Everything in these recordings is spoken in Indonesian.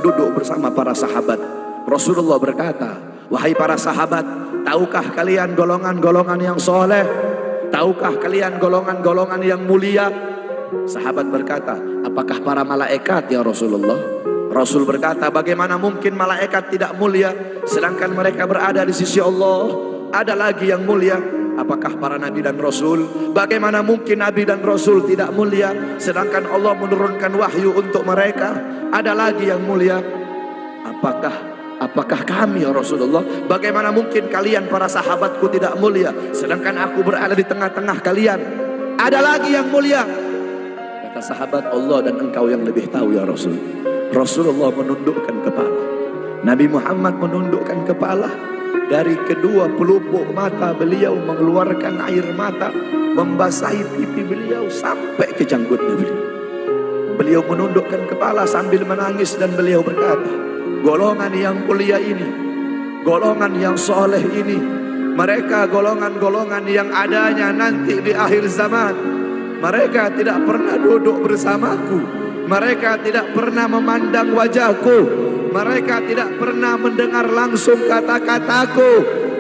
sedang duduk bersama para sahabat. Rasulullah berkata, wahai para sahabat, tahukah kalian golongan-golongan yang soleh? Tahukah kalian golongan-golongan yang mulia? Sahabat berkata, apakah para malaikat ya Rasulullah? Rasul berkata, bagaimana mungkin malaikat tidak mulia sedangkan mereka berada di sisi Allah? Ada lagi yang mulia. Apakah para nabi dan rasul? Bagaimana mungkin nabi dan rasul tidak mulia sedangkan Allah menurunkan wahyu untuk mereka? Ada lagi yang mulia. Apakah kami ya Rasulullah? Bagaimana mungkin kalian para sahabatku tidak mulia sedangkan aku berada di tengah-tengah kalian? Ada lagi yang mulia. Kata sahabat, Allah dan engkau yang lebih tahu ya Rasul. Rasulullah menundukkan kepala. Nabi Muhammad menundukkan kepala. Dari kedua pelupuk mata beliau mengeluarkan air mata, membasahi pipi beliau sampai ke janggutnya beliau. Beliau menundukkan kepala sambil menangis dan beliau berkata, golongan yang mulia ini, golongan yang soleh ini, mereka golongan-golongan yang adanya nanti di akhir zaman. Mereka tidak pernah duduk bersamaku, mereka tidak pernah memandang wajahku, mereka tidak pernah mendengar langsung kata-kataku,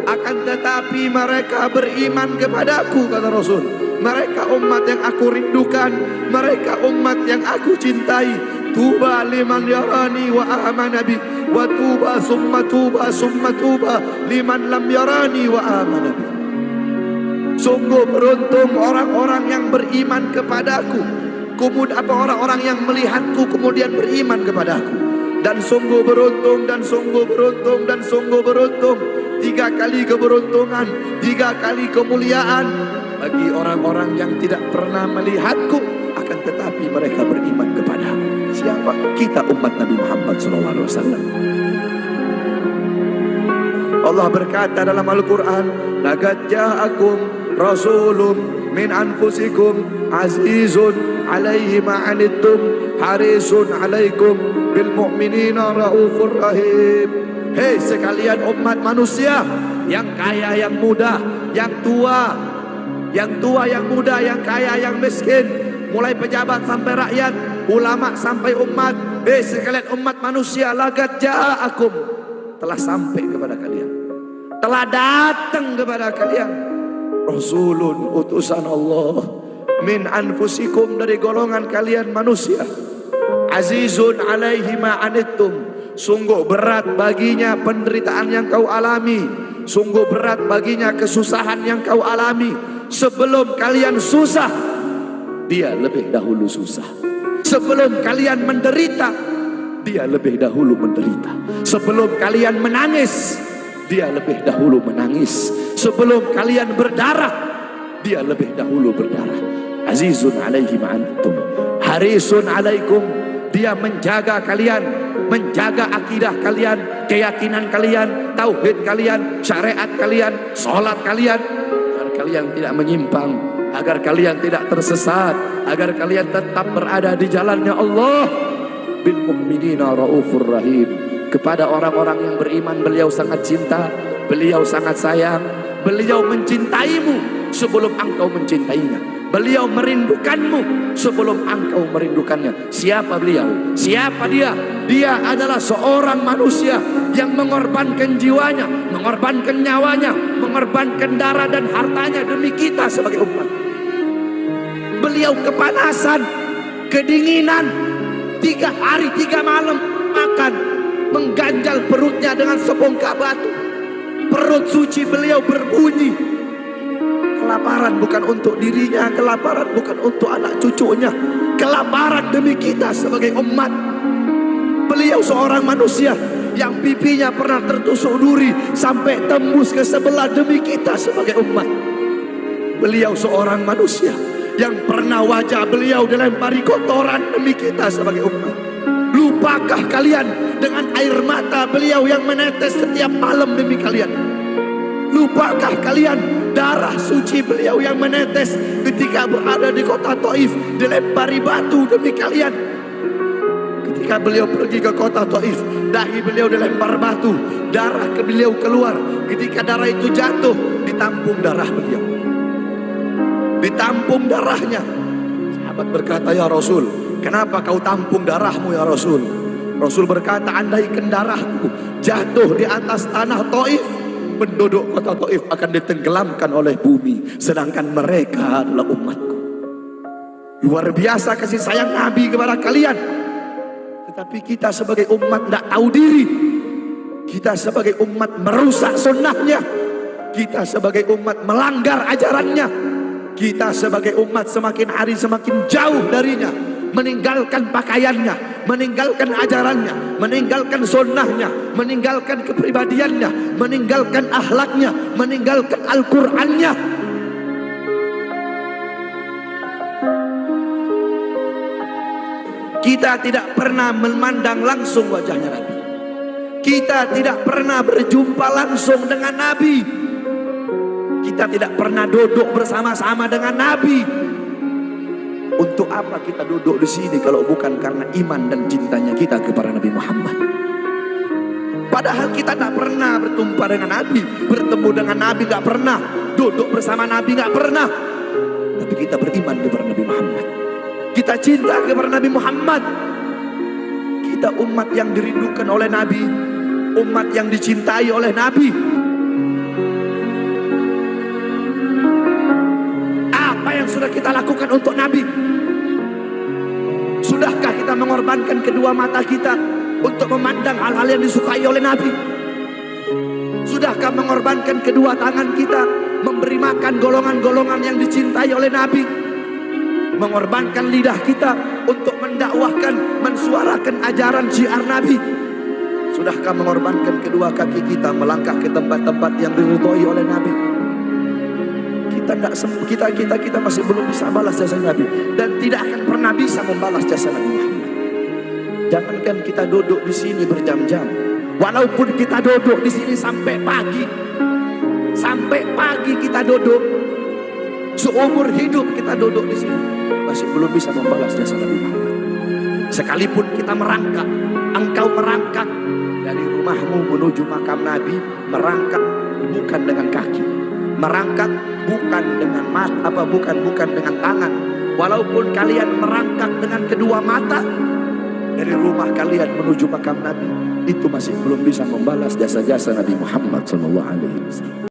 akan tetapi mereka beriman kepadaku, kata Rasul. Mereka umat yang aku rindukan, mereka umat yang aku cintai. Tuba liman yarani wa amana bi, wa tuba summa tuba summa tuba liman lam yarani wa amana bi. Sungguh beruntung orang-orang yang beriman kepadaku, kemudian orang-orang yang melihatku kemudian beriman kepadaku. Dan sungguh beruntung, dan sungguh beruntung, dan sungguh beruntung. 3 kali keberuntungan, 3 kali kemuliaan bagi orang-orang yang tidak pernah melihatku, akan tetapi mereka beriman kepadaku. Siapa? Kita umat Nabi Muhammad SAW. Allah berkata dalam Al-Quran, laqad ja'akum rasulun min anfusikum azizun alaihi ma'anittum harisun alaikum bil mu'minina raufur rahim. Hei sekalian umat manusia, yang kaya, yang muda, yang tua, yang muda, yang kaya, yang miskin, mulai pejabat sampai rakyat, ulama sampai umat. Hei sekalian umat manusia, laqad ja'akum, telah sampai kepada kalian, telah datang kepada kalian rasulun, utusan Allah, min anfusikum, dari golongan kalian manusia, azizun alaihi ma'anittum, sungguh berat baginya penderitaan yang kau alami, sungguh berat baginya kesusahan yang kau alami. Sebelum kalian susah, dia lebih dahulu susah. Sebelum kalian menderita, dia lebih dahulu menderita. Sebelum kalian menangis, dia lebih dahulu menangis. Sebelum kalian berdarah, dia lebih dahulu berdarah. Azizun alaihi ma'anittum harisun alaikum, dia menjaga kalian, menjaga akidah kalian, keyakinan kalian, tauhid kalian, syariat kalian, sholat kalian, agar kalian tidak menyimpang, agar kalian tidak tersesat, agar kalian tetap berada di jalannya Allah. Bil mu'minina raufur rahim, kepada orang-orang yang beriman beliau sangat cinta, beliau sangat sayang, beliau mencintaimu sebelum engkau mencintainya. Beliau merindukanmu sebelum engkau merindukannya. Siapa beliau? Siapa dia? Dia adalah seorang manusia yang mengorbankan jiwanya, mengorbankan nyawanya, mengorbankan darah dan hartanya demi kita sebagai umat. Beliau kepanasan, kedinginan, 3 hari 3 malam makan, mengganjal perutnya dengan sebongkah batu. Perut suci beliau berbunyi. Kelaparan bukan untuk dirinya, kelaparan bukan untuk anak cucunya, kelaparan demi kita sebagai umat. Beliau seorang manusia yang pipinya pernah tertusuk duri sampai tembus ke sebelah demi kita sebagai umat. Beliau seorang manusia yang pernah wajah beliau dilempari kotoran demi kita sebagai umat. Lupakah kalian dengan air mata beliau yang menetes setiap malam demi kalian? Lupakah kalian darah suci beliau yang menetes ketika berada di kota Taif, dilempari batu demi kalian? Ketika beliau pergi ke kota Taif, dahi beliau dilempar batu, darah ke beliau keluar. Ketika darah itu jatuh, ditampung darah beliau, ditampung darahnya. Sahabat berkata, ya Rasul, kenapa kau tampung darahmu ya Rasul? Rasul berkata, andaikan darahku jatuh di atas tanah Taif, penduduk kota Taif akan ditenggelamkan oleh bumi, sedangkan mereka adalah umatku. Luar biasa kasih sayang Nabi kepada kalian. Tetapi kita sebagai umat tidak tahu diri. Kita sebagai umat merusak sunnahnya. Kita sebagai umat melanggar ajarannya. Kita sebagai umat semakin hari semakin jauh darinya, meninggalkan pakaiannya, meninggalkan ajarannya, meninggalkan sunnahnya, meninggalkan kepribadiannya, meninggalkan akhlaknya, meninggalkan Al-Qur'annya. Kita tidak pernah memandang langsung wajahnya Nabi. Kita tidak pernah berjumpa langsung dengan Nabi. Kita tidak pernah duduk bersama-sama dengan Nabi. Untuk apa kita duduk di sini kalau bukan karena iman dan cintanya kita kepada Nabi Muhammad? Padahal kita tak pernah berjumpa dengan Nabi, bertemu dengan Nabi nggak pernah, duduk bersama Nabi nggak pernah. Tapi kita beriman kepada Nabi Muhammad. Kita cinta kepada Nabi Muhammad. Kita umat yang dirindukan oleh Nabi, umat yang dicintai oleh Nabi. Apa yang sudah kita lakukan untuk Nabi? Sudahkah kita mengorbankan kedua mata kita untuk memandang hal-hal yang disukai oleh Nabi? Sudahkah mengorbankan kedua tangan kita memberi makan golongan-golongan yang dicintai oleh Nabi? Mengorbankan lidah kita untuk mendakwahkan, mensuarakan ajaran syiar Nabi? Sudahkah mengorbankan kedua kaki kita melangkah ke tempat-tempat yang diridhoi oleh Nabi? Kita masih belum bisa balas jasa Nabi, dan tidak akan pernah bisa membalas jasa Nabi Muhammad. Jangankan kita duduk di sini berjam-jam, walaupun kita duduk di sini sampai pagi kita duduk, seumur hidup kita duduk di sini, masih belum bisa membalas jasa Nabi Muhammad. Sekalipun kita merangkak, engkau merangkak dari rumahmu menuju makam Nabi, merangkak bukan dengan kaki, merangkak bukan dengan mata, bukan dengan tangan. Walaupun kalian merangkak dengan kedua mata dari rumah kalian menuju makam Nabi, itu masih belum bisa membalas jasa-jasa Nabi Muhammad SAW.